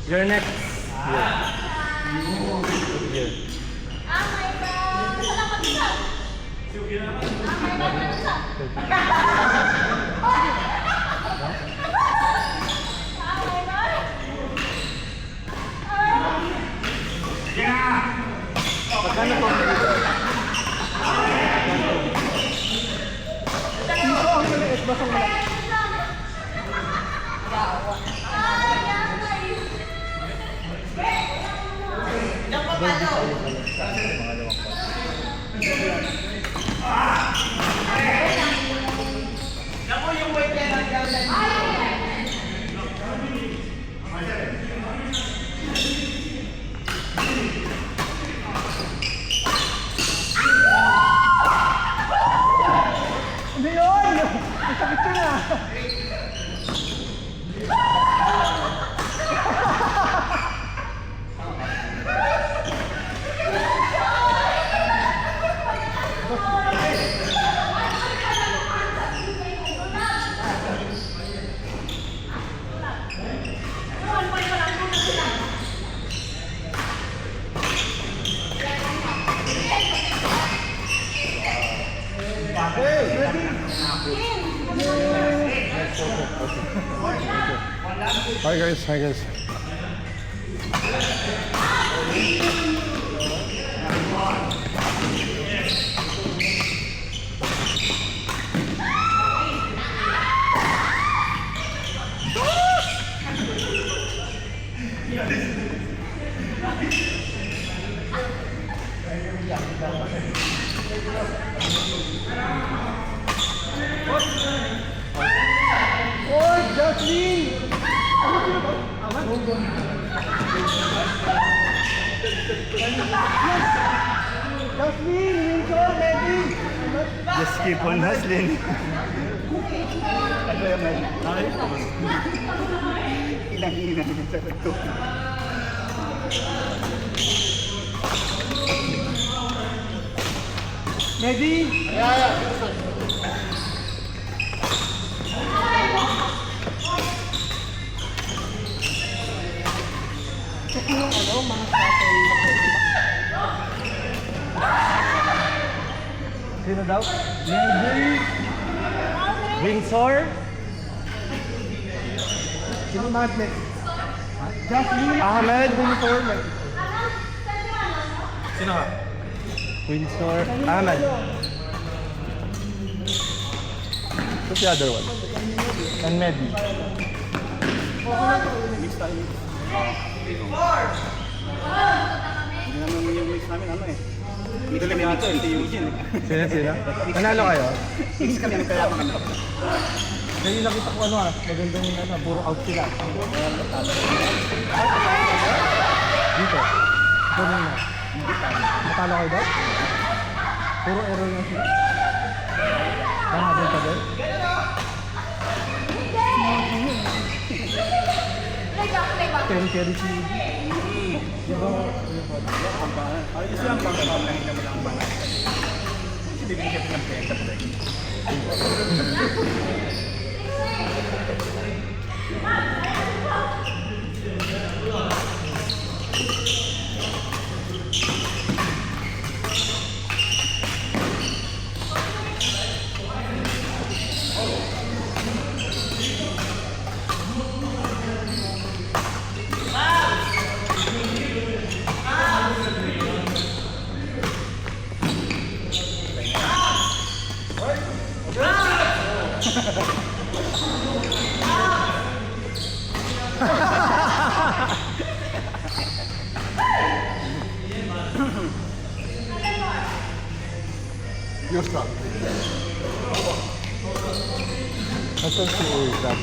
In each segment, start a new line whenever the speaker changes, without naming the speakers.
You're next. Here. Here. Magkano po? Dito ang maliit, basang maliit.
Ako yung way na
Hindi yun! Sakit yun ah! Hi guys, hi guys. Oh, Jasmine! Jasmine, Winsor, ready?
Just keep on hustling. Ano yung inang-ina niya sa ito.
Ready? Sino daw? Ready? Winsor? Sino naman next? Jasmine, Ahmed, Winsor, next.
Sino ka?
Winsor, Ahmed. What's the other one? And Medi.
Hindi naman yung mix namin ano eh. Dito kami dito, ito yung Eugene.
Sino? Nanalo kayo?
Mix kami, ang kaya kami.
Ngayon nakita ko ano magandang ano, puro out sila. Dito. Ito na yun. Natalo kayo daw? Puro error lang sila. Nakahabol ka doon? Carry si... Diba?
Ayos lang bang pangalahin naman ang mga. Kasi bibigyan kita ng penta pa rin.
Your stop. Nasaan si Ulrich? Ha?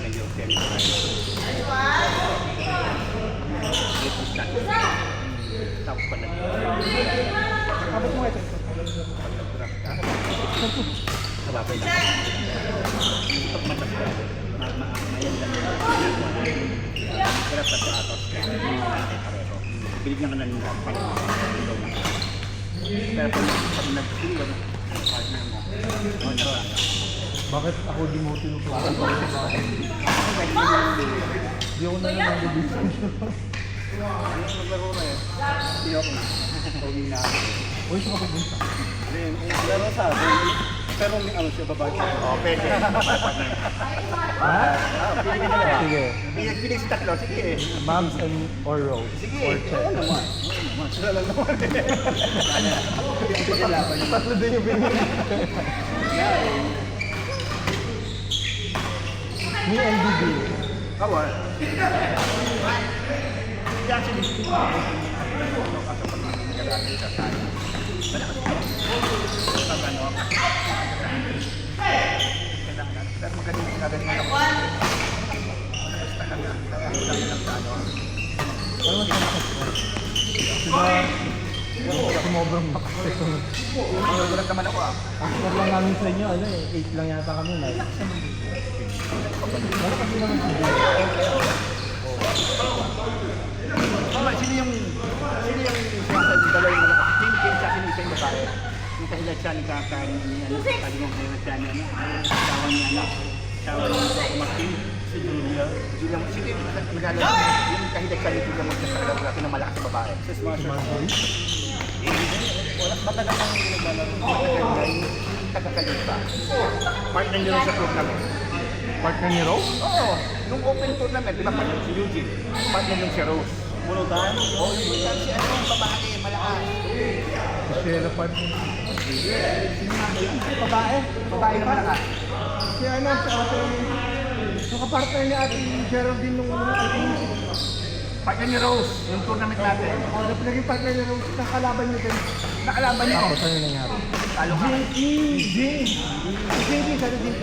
Medyo carry pa tayo. Tapos pala.
Kapit mo ito.
Sabapay lang. Matas ka. Mayan lang yung hirap sa atos. Binigyan ka na nila pag pero pag nag-feel ang partner mo,
Bakit ako di mo tinutukan? Di ako na lang nag-business.
Ano naglaro na eh? Hindi ako. Pauwi na ako.
Uy, saan ka pupunta?
Then, laro sa atin. Pero may ano siya, babae siya. Oo, pwede.
Ha?
Pili ka na lang.
Sige.
Pili si tatlo, sige eh.
Moms and or Rose?
Sige,
Or
oo
Chet?
naman. Sila lang naman eh. Hindi ko laban yun.
Tatlo din yung binili. Me and Bibi.
Kawan. Actually, pero magaling ako.
Ano mas malakas? Diba, sumobrang lakas ito.
Nagulat naman ako ah.
Ang score lang namin sa inyo, ano eh, 8 lang yata kami na. Ano kasi naman si Bibi?
Sino yung dalawa yung malakas? Kim sa sino yung babae? Yung kahilat siya ni Kakan, sabi mo kahilat siya ni asawa niya, asawa niya kumakin, si Julia. Julia, sino yung naglalaro? Yung kahilat siya ni Julia mo sa kalabra, na malakas na babae. Si Smasher. Wala, matagal ang naglalaro. Matagal yung taga-kalit pa. Partner niyo sa tournament.
Partner ni Rose?
Oo, nung open tournament, di ba partner si Eugene? Partner yung si Rose. Bunutan? Oo, bunutan si ano, babae, malakas.
Si Sheila partner.
Babae? Babae na malakas.
Si ano, si ate, yung kapartner ni ate Geraldine nung
Partner ni Rose, yung tournament natin.
ano naging partner ni Rose, nakalaban niyo din.
Nakalaban niyo.
Ako, saan yung nangyari?
Talo ka.
Jing! Saan yung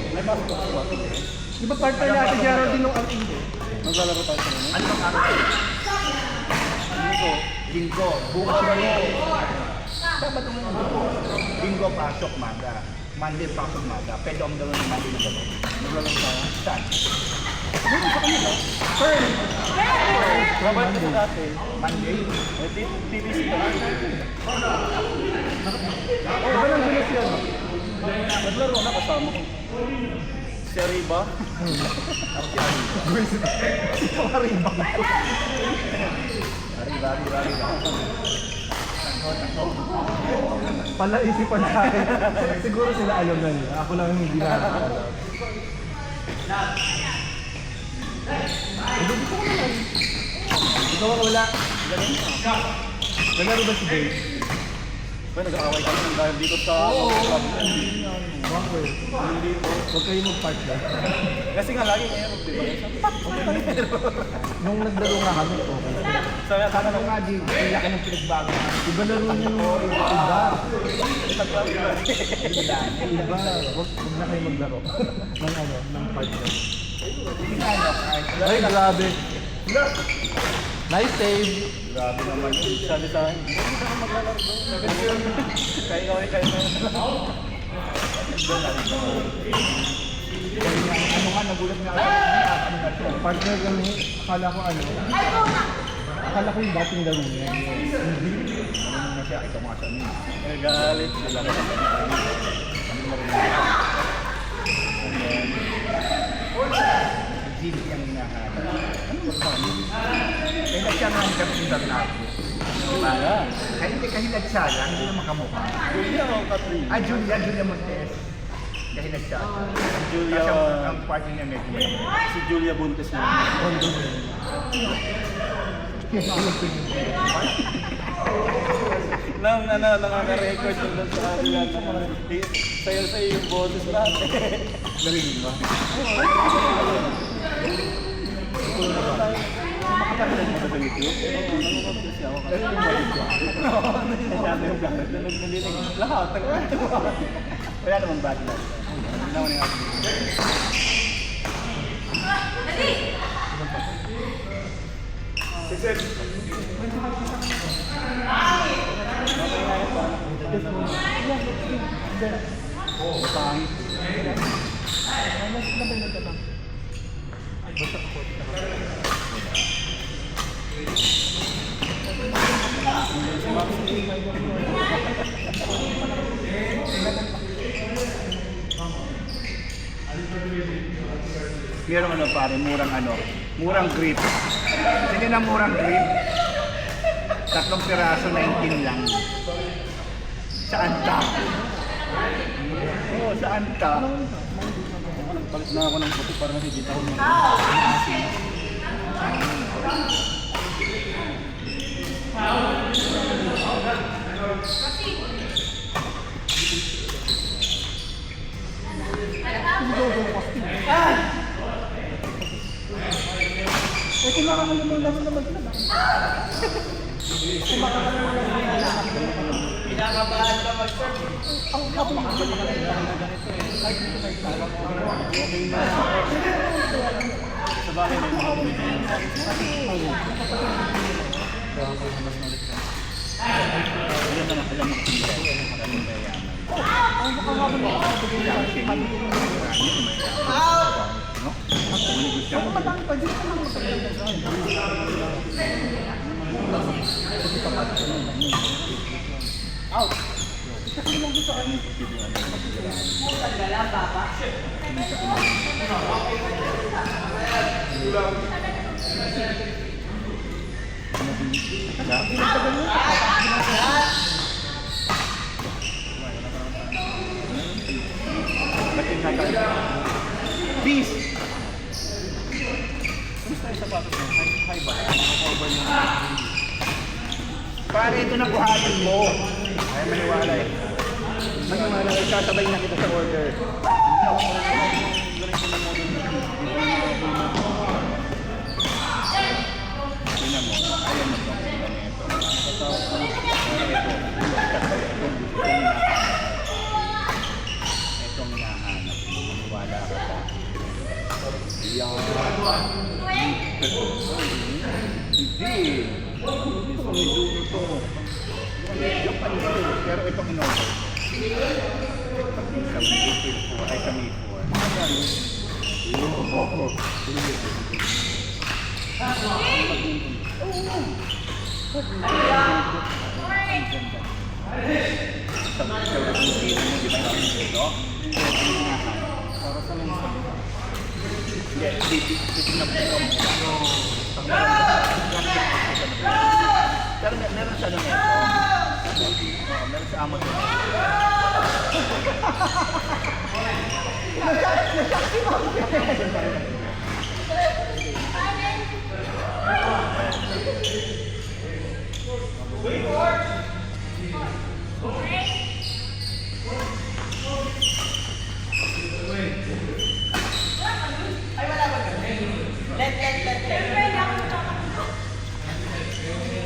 May pasok ako.
Di ba partner ni ate Geraldine nung RE?
Maglalaro tayo sa mga. Ano bang araw? Linggo. Bukas na yun. Dapat naman yung buko. Linggo, pasok, maga. Monday, pasok, maga. Pwede ang dalawa ng Monday na gano'n. Maglalaro tayo. Saan? Meron sa kanila. Pearl. Robert sa dati. Monday. TVC pa.
Diba nang gulis yun?
Naglaro na kasama ko. Si Arriba.
Gulis na. Ikaw Arriba.
Arriba.
Pala isipan sa akin. Siguro sila alam na nila. Ako lang hindi na alam. Ikaw ang wala. Nalaro ba si Dave?
Ba, nag-aaway kami ng dahil dito sa club.
Bakit? Huwag kayo mag-partner.
Kasi nga lagi ngayon, di ba?
Nung naglaro nga kami, okay.
Sabi nga, sana nga, di laki ng pinagbago.
Iba laro niyo nung iba. Iba. Huwag na kayo maglaro. ng ano, ng partner. Ay, grabe. Nice save.
Grabe naman. Sabi sa akin, hindi ka maglalaro doon. Kaya ano nga, nagulat nga ako.
Partner kami, akala ko ano. Akala ko yung dating laro niya. Hindi.
Ano na siya, ito mga siya niya. Nagalit sila. Gilly ang hinahanap. Ano ba pa? Kaya nagsiyangan kami yung Bernardo. Diba? Kaya hindi kahilag siya lang, hindi na makamukha. Julia o Catherine? Ah, Julia Montes. Kahilag siya. Julia. Kasi ang party niya medyo may. Si Julia Buntes na. Nang nakaka-record yung doon sa kanila. Sayo-sayo yung boses lahat. Narinig ba? Makapagdag mo sa YouTube? Oo, kasi ako kasi yung balik ko. Nasyado yung gamit. Nalinig lahat. Wala naman bad lang. Hindi naman yung ating. Sixer! Oo, pangit. Basta ako. Meron ano pare, murang grip. Sige na murang grip. 3 piraso, 19 lang. Saan ka? Oo, saan ka?
Palit na ako ng puti para nakikita ko mga
Eh, kung makakalimutan naman naman sila.
Pinakabahan ka mag-serve.
Ang kapag makakalimutan na ganito eh. Ay, dito sa isa.
sa bahay may mga bumibili.
Alam mo kasi maraming mayaman.
Ang makakalimutan na
Kasi maraming mayaman. No?
Ang matang pa dito naman out. Kasi lang dito ano. Tagala papa.
Peace!
Kumusta yung sapatos mo? High ba? High ba yung...
Pare, ito na buhatin mo. Ay, maniwala eh. Maniwala eh, sasabay na kita sa order. Tingnan mo, ayaw mo itong tingnan nito. Itong hinahanap. Maniwala ka sa akin. Hindi. Ito, may dulo to. Yung panito, pero itong in-order. Sa May 4, ay sa May 4. Pero meron siya ng ito. Meron sa Amazon.
Let